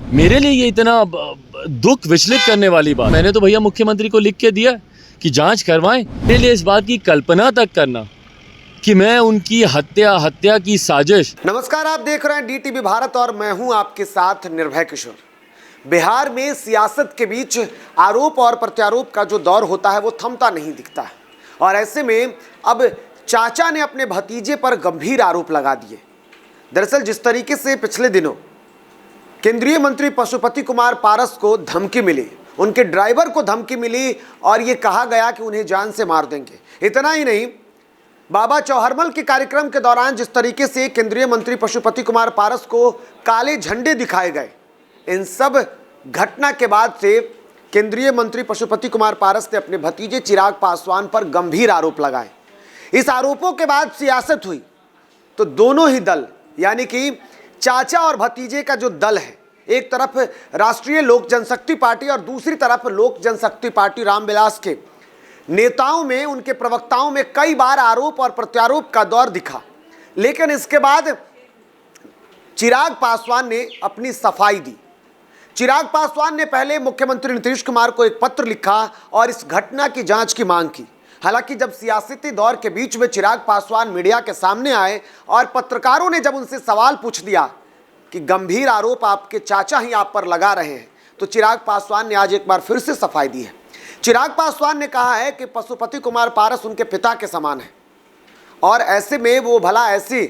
मेरे लिए ये इतना दुख विचलित करने वाली बात। मैंने तो भैया मुख्यमंत्री को लिख के दिया कि जांच करवाएं। मेरे लिए इस बात की कल्पना तक करना कि मैं उनकी हत्या की साजिश। नमस्कार, आप देख रहे हैं DTV भारत और मैं हूं आपके साथ निर्भय किशोर। बिहार में सियासत के बीच आरोप और प्रत्यारोप का जो दौर होता है वो थमता नहीं दिखता है और ऐसे में अब चाचा ने अपने भतीजे पर गंभीर आरोप लगा दिए। दरअसल जिस तरीके से पिछले दिनों केंद्रीय मंत्री पशुपति कुमार पारस को धमकी मिली, उनके ड्राइवर को धमकी मिली और ये कहा गया कि उन्हें जान से मार देंगे। इतना ही नहीं, बाबा चौहरमल के कार्यक्रम के दौरान जिस तरीके से केंद्रीय मंत्री पशुपति कुमार पारस को काले झंडे दिखाए गए, इन सब घटना के बाद से केंद्रीय मंत्री पशुपति कुमार पारस ने अपने भतीजे चिराग पासवान पर गंभीर आरोप लगाए। इस आरोपों के बाद सियासत हुई तो दोनों ही दल यानी कि चाचा और भतीजे का जो दल है, एक तरफ राष्ट्रीय लोक जनशक्ति पार्टी और दूसरी तरफ लोक जनशक्ति पार्टी रामविलास के नेताओं में, उनके प्रवक्ताओं में कई बार आरोप और प्रत्यारोप का दौर दिखा। लेकिन इसके बाद चिराग पासवान ने अपनी सफाई दी। चिराग पासवान ने पहले मुख्यमंत्री नीतीश कुमार को एक पत्र लिखा और इस घटना की जांच की मांग की। हालांकि जब सियासती दौर के बीच में चिराग पासवान मीडिया के सामने आए और पत्रकारों ने जब उनसे सवाल पूछ दिया कि गंभीर आरोप आपके चाचा ही आप पर लगा रहे हैं, तो चिराग पासवान ने आज एक बार फिर से सफाई दी है। चिराग पासवान ने कहा है कि पशुपति कुमार पारस उनके पिता के समान है और ऐसे में वो भला ऐसी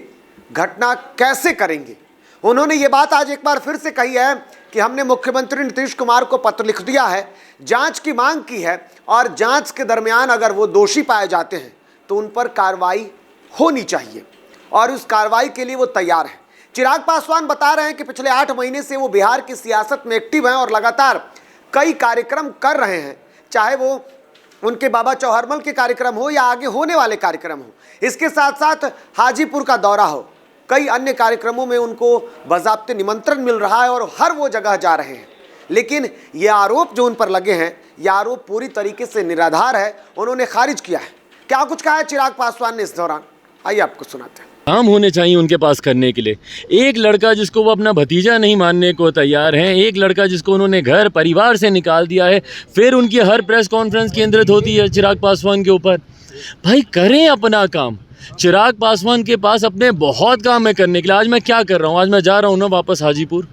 घटना कैसे करेंगे। उन्होंने ये बात आज एक बार फिर से कही है कि हमने मुख्यमंत्री नीतीश कुमार को पत्र लिख दिया है, जांच की मांग की है और जांच के दरमियान अगर वो दोषी पाए जाते हैं तो उन पर कार्रवाई होनी चाहिए और उस कार्रवाई के लिए वो तैयार है। चिराग पासवान बता रहे हैं कि पिछले 8 महीने से वो बिहार की सियासत में एक्टिव हैं और लगातार कई कार्यक्रम कर रहे हैं, चाहे वो उनके बाबा चौहरमल के कार्यक्रम हो या आगे होने वाले कार्यक्रम हो। इसके साथ साथ हाजीपुर का दौरा हो, कई अन्य कार्यक्रमों में उनको बाज़ाब्ते निमंत्रण मिल रहा है और हर वो जगह जा रहे हैं। लेकिन ये आरोप जो उन पर लगे हैं, ये आरोप पूरी तरीके से निराधार है, उन्होंने खारिज किया है। क्या कुछ कहा है चिराग पासवान ने इस दौरान, आइए आपको सुनाते हैं। काम होने चाहिए उनके पास करने के लिए। एक लड़का जिसको वो अपना भतीजा नहीं मानने को तैयार हैं, एक लड़का जिसको उन्होंने घर परिवार से निकाल दिया है, फिर उनकी हर प्रेस कॉन्फ्रेंस केंद्रित होती है चिराग पासवान के ऊपर। भाई करें अपना काम। चिराग पासवान के पास अपने बहुत काम है करने के लिए। आज मैं क्या कर रहा हूँ, आज मैं जा रहा हूँ ना वापस हाजीपुर,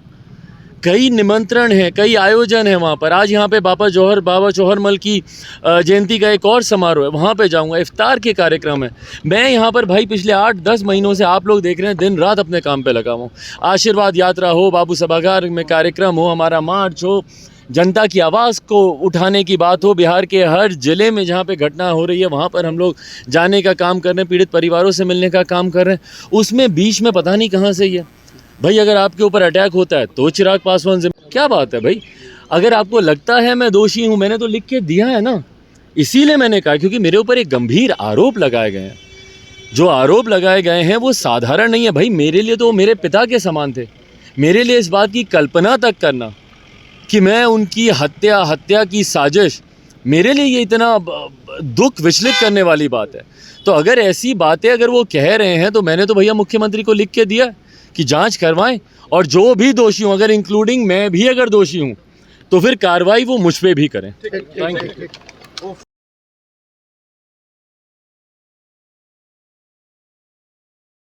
कई निमंत्रण हैं, कई आयोजन हैं वहाँ पर। आज यहाँ पे बाबा चौहरमल की जयंती का एक और समारोह है, वहाँ पे जाऊँगा, इफ्तार के कार्यक्रम है। मैं यहाँ पर भाई पिछले 8-10 महीनों से आप लोग देख रहे हैं, दिन रात अपने काम पे लगा हूँ। आशीर्वाद यात्रा हो, बाबू सभागार में कार्यक्रम हो, हमारा मार्च हो, जनता की आवाज़ को उठाने की बात हो, बिहार के हर ज़िले में जहाँ पे घटना हो रही है वहाँ पर हम लोग जाने का काम कर रहे हैं, पीड़ित परिवारों से मिलने का काम कर रहे हैं। उसमें बीच में पता नहीं कहाँ से ही है भाई, अगर आपके ऊपर अटैक होता है तो चिराग पासवान से क्या बात है भाई। अगर आपको लगता है मैं दोषी हूँ, मैंने तो लिख के दिया है ना, इसीलिए मैंने कहा क्योंकि मेरे ऊपर एक गंभीर आरोप लगाए गए हैं। जो आरोप लगाए गए हैं वो साधारण नहीं है भाई। मेरे लिए तो वो मेरे पिता के समान थे। मेरे लिए इस बात की कल्पना तक करना कि मैं उनकी हत्या की साजिश, मेरे लिए ये इतना दुख विचलित करने वाली बात है। तो अगर ऐसी बातें अगर वो कह रहे हैं तो मैंने तो भैया मुख्यमंत्री को लिख के दिया कि जांच करवाएं और जो भी दोषी हूँ, अगर इंक्लूडिंग मैं भी अगर दोषी हूँ, तो फिर कार्रवाई वो मुझ पे भी करें। Thank you.